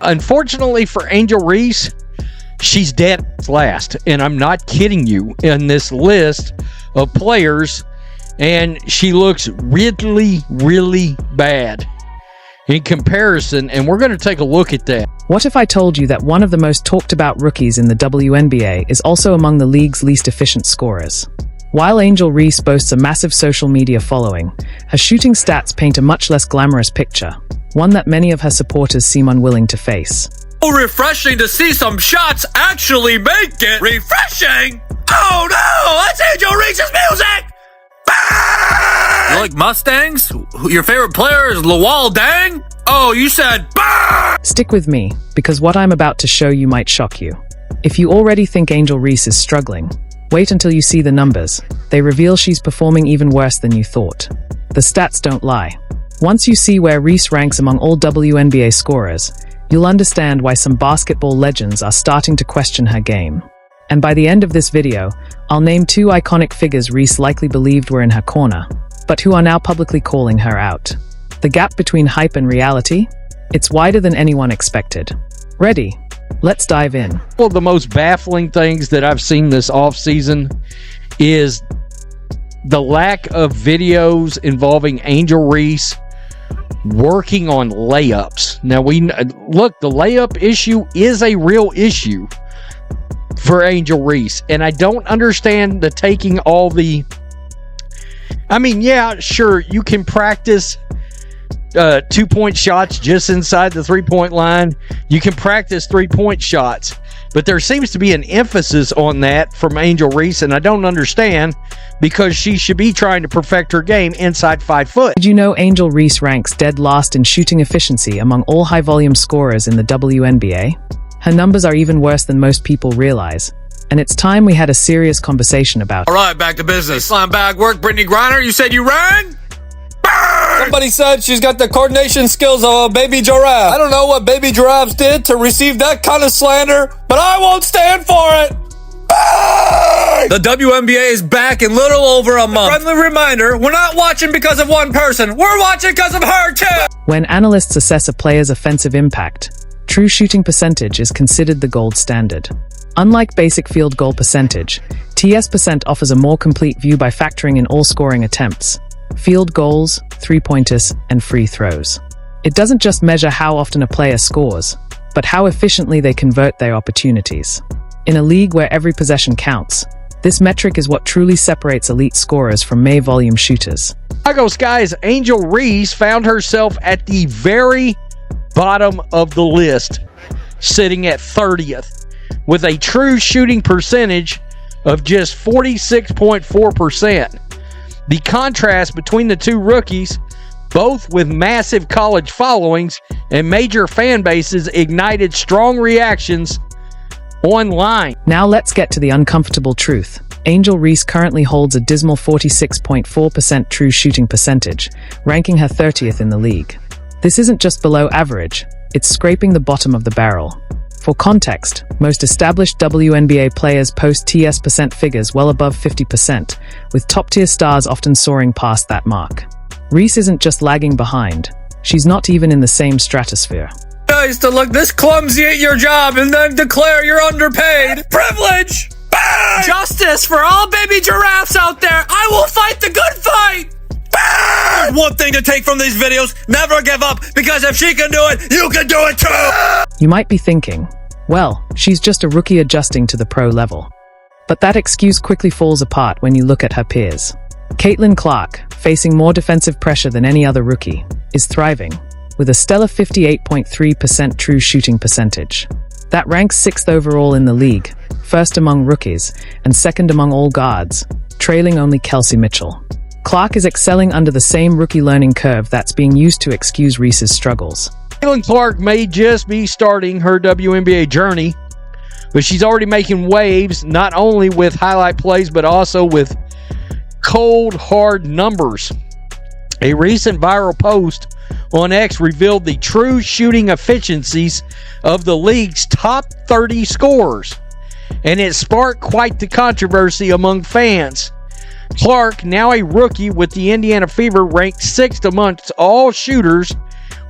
unfortunately for Angel Reese, she's dead last. And I'm not kidding you in this list of players. And she looks really, really bad in comparison. And we're going to take a look at that. What if I told you that one of the most talked about rookies in the WNBA is also among the league's least efficient scorers? While Angel Reese boasts a massive social media following, her shooting stats paint a much less glamorous picture, one that many of her supporters seem unwilling to face. Oh, refreshing to see some shots actually make it. Refreshing? Oh no, that's Angel Reese's music! Bang! You like Mustangs? Your favorite player is Lawal Dang? Oh, you said bang! Stick with me, because what I'm about to show you might shock you. If you already think Angel Reese is struggling, wait until you see the numbers. They reveal she's performing even worse than you thought. The stats don't lie. Once you see where Reese ranks among all WNBA scorers, you'll understand why some basketball legends are starting to question her game. And by the end of this video, I'll name 2 iconic figures Reese likely believed were in her corner, but who are now publicly calling her out. The gap between hype and reality? It's wider than anyone expected. Ready? Let's dive in. One of the most baffling things that I've seen this offseason is the lack of videos involving Angel Reese working on layups. Now, look, the layup issue is a real issue for Angel Reese, and I don't understand the taking all the... I mean, yeah, sure, you can practice 2-point shots just inside the 3-point line. You can practice 3-point shots, but there seems to be an emphasis on that from Angel Reese, and I don't understand, because she should be trying to perfect her game inside 5 foot. Did you know Angel Reese ranks dead last in shooting efficiency among all high-volume scorers in the WNBA? Her numbers are even worse than most people realize, and it's time we had a serious conversation about it. All right, back to business. Slam bag work, Brittany Griner. You said you rang? Bang! Somebody said she's got the coordination skills of a baby giraffe. I don't know what baby giraffes did to receive that kind of slander, but I won't stand for it. Bang! The WNBA is back in little over a month. Friendly reminder, we're not watching because of one person. We're watching because of her, too. When analysts assess a player's offensive impact, true shooting percentage is considered the gold standard. Unlike basic field goal percentage, TS% offers a more complete view by factoring in all scoring attempts, field goals, three-pointers, and free throws. It doesn't just measure how often a player scores, but how efficiently they convert their opportunities. In a league where every possession counts, this metric is what truly separates elite scorers from May-volume shooters. Chicago Sky's Angel Reese found herself at the very bottom of the list, sitting at 30th, with a true shooting percentage of just 46.4%. The contrast between the two rookies, both with massive college followings and major fan bases, ignited strong reactions online. Now let's get to the uncomfortable truth. Angel Reese currently holds a dismal 46.4% true shooting percentage, ranking her 30th in the league. This isn't just below average, it's scraping the bottom of the barrel. For context, most established WNBA players post TS% figures well above 50%, with top-tier stars often soaring past that mark. Reese isn't just lagging behind, she's not even in the same stratosphere. Nice to look this clumsy at your job and then declare you're underpaid. Privilege! Bang! Justice for all baby giraffes out there. I will fight the good fight. Bang! One thing to take from these videos, never give up, because if she can do it, you can do it too! You might be thinking, well, she's just a rookie adjusting to the pro level. But that excuse quickly falls apart when you look at her peers. Caitlin Clark, facing more defensive pressure than any other rookie, is thriving, with a stellar 58.3% true shooting percentage. That ranks 6th overall in the league, 1st among rookies, and 2nd among all guards, trailing only Kelsey Mitchell. Clark is excelling under the same rookie learning curve that's being used to excuse Reese's struggles. Caitlin Clark may just be starting her WNBA journey, but she's already making waves, not only with highlight plays, but also with cold, hard numbers. A recent viral post on X revealed the true shooting efficiencies of the league's top 30 scorers, and it sparked quite the controversy among fans. Clark, now a rookie with the Indiana Fever, ranked 6th amongst all shooters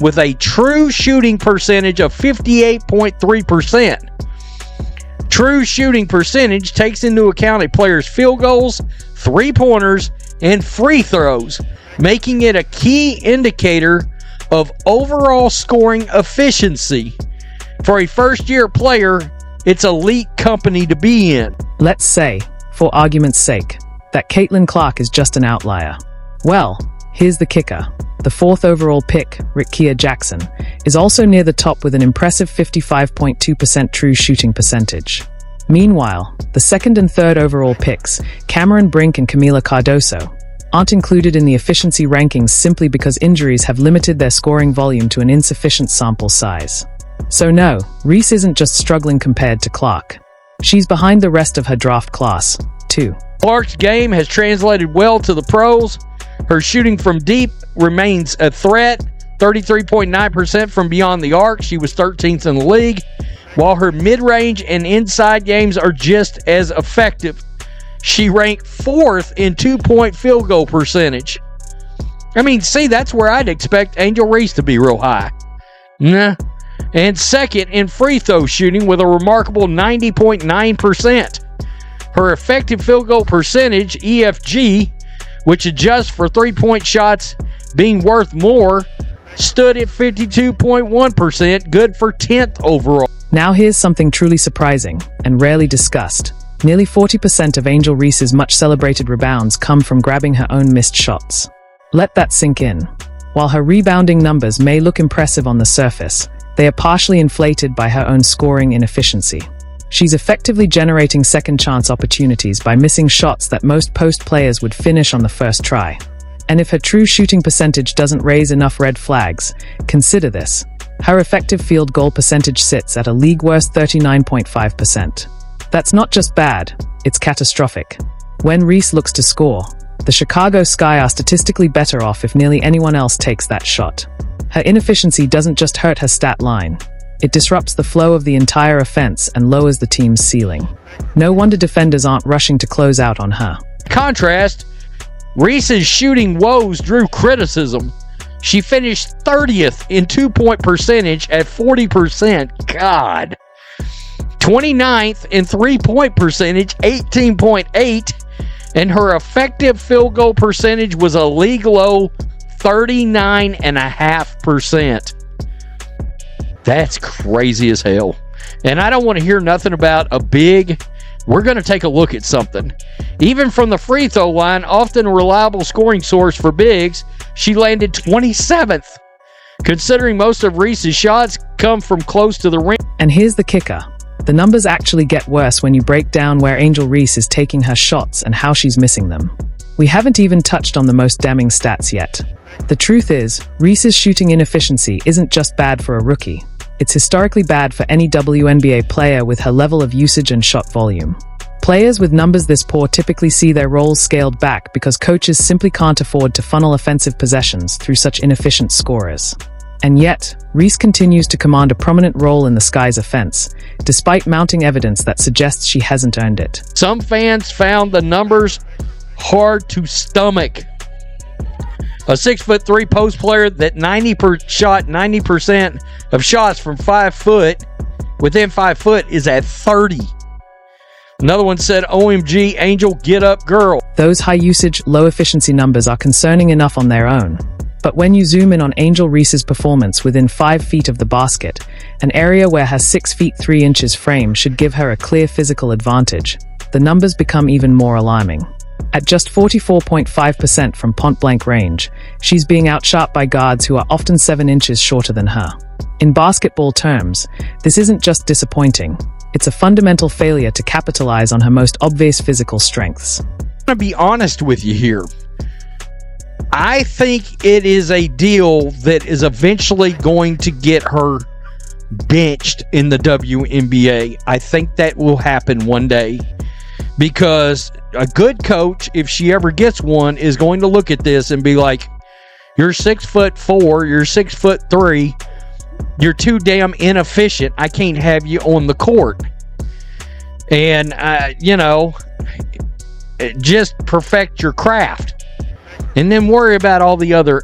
with a true shooting percentage of 58.3%. True shooting percentage takes into account a player's field goals, three-pointers, and free throws, making it a key indicator of overall scoring efficiency. For a first-year player, it's elite company to be in. Let's say, for argument's sake, that Caitlin Clark is just an outlier. Well, here's the kicker. The 4th overall pick, Rickea Jackson, is also near the top with an impressive 55.2% true shooting percentage. Meanwhile, the 2nd and 3rd overall picks, Cameron Brink and Camila Cardoso, aren't included in the efficiency rankings simply because injuries have limited their scoring volume to an insufficient sample size. So no, Reese isn't just struggling compared to Clark. She's behind the rest of her draft class, too. Clark's game has translated well to the pros. Her shooting from deep remains a threat, 33.9% from beyond the arc. She was 13th in the league, while her mid-range and inside games are just as effective. She ranked 4th in two-point field goal percentage. I mean, see, that's where I'd expect Angel Reese to be real high. Nah. And 2nd in free throw shooting with a remarkable 90.9%. Her effective field goal percentage, EFG, which adjusts for three-point shots being worth more, stood at 52.1%, good for 10th overall. Now here's something truly surprising and rarely discussed. Nearly 40% of Angel Reese's much-celebrated rebounds come from grabbing her own missed shots. Let that sink in. While her rebounding numbers may look impressive on the surface, they are partially inflated by her own scoring inefficiency. She's effectively generating second-chance opportunities by missing shots that most post players would finish on the first try. And if her true shooting percentage doesn't raise enough red flags, consider this. Her effective field goal percentage sits at a league-worst 39.5%. That's not just bad, it's catastrophic. When Reese looks to score, the Chicago Sky are statistically better off if nearly anyone else takes that shot. Her inefficiency doesn't just hurt her stat line. It disrupts the flow of the entire offense and lowers the team's ceiling. No wonder defenders aren't rushing to close out on her. Contrast, Reese's shooting woes drew criticism. She finished 30th in two-point percentage at 40%. God. 29th in three-point percentage, 18.8. And her effective field goal percentage was a league low 39.5%. That's crazy as hell. And I don't want to hear nothing about a big. We're going to take a look at something. Even from the free throw line, often a reliable scoring source for bigs, she landed 27th. Considering most of Reese's shots come from close to the rim. And here's the kicker. The numbers actually get worse when you break down where Angel Reese is taking her shots and how she's missing them. We haven't even touched on the most damning stats yet. The truth is, Reese's shooting inefficiency isn't just bad for a rookie. It's historically bad for any WNBA player with her level of usage and shot volume. Players with numbers this poor typically see their roles scaled back because coaches simply can't afford to funnel offensive possessions through such inefficient scorers. And yet, Reese continues to command a prominent role in the Sky's offense, despite mounting evidence that suggests she hasn't earned it. Some fans found the numbers hard to stomach. A 6'3" post player that shot 90% of shots from 5 foot within 5 foot is at 30. Another one said, OMG, Angel, get up, girl. Those high usage, low efficiency numbers are concerning enough on their own. But when you zoom in on Angel Reese's performance within 5 feet of the basket, an area where her 6 feet 3 inches frame should give her a clear physical advantage, the numbers become even more alarming. At just 44.5% from point-blank range, she's being outshot by guards who are often 7 inches shorter than her. In basketball terms, this isn't just disappointing, it's a fundamental failure to capitalize on her most obvious physical strengths. I'm going to be honest with you here. I think it is a deal that is eventually going to get her benched in the WNBA. I think that will happen one day. Because a good coach, if she ever gets one, is going to look at this and be like, you're 6'4", you're 6'3", you're too damn inefficient. I can't have you on the court. And, just perfect your craft. And then worry about all the other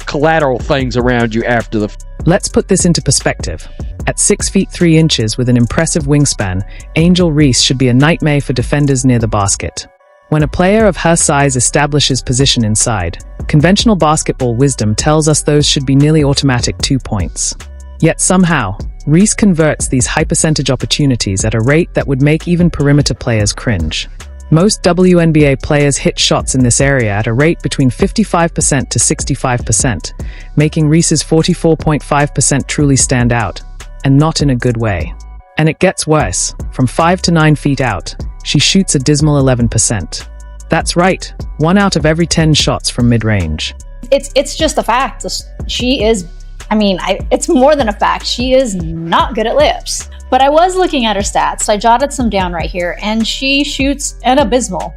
collateral things around you after the. Let's put this into perspective. At 6 feet 3 inches with an impressive wingspan, Angel Reese should be a nightmare for defenders near the basket. When a player of her size establishes position inside, conventional basketball wisdom tells us those should be nearly automatic 2 points. Yet somehow, Reese converts these high percentage opportunities at a rate that would make even perimeter players cringe. Most WNBA players hit shots in this area at a rate between 55% to 65%, making Reese's 44.5% truly stand out, and not in a good way. And it gets worse. From 5 to 9 feet out, she shoots a dismal 11%. That's right, 1 out of every 10 shots from mid-range. It's just a fact. She is, it's more than a fact. She is not good at layups. But I was looking at her stats. I jotted some down right here, and she shoots an abysmal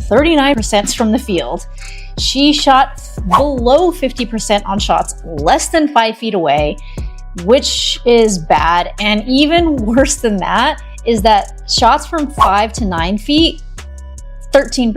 39% from the field. She shot below 50% on shots less than 5 feet away, which is bad. And even worse than that is that shots from 5 to 9 feet, 13%.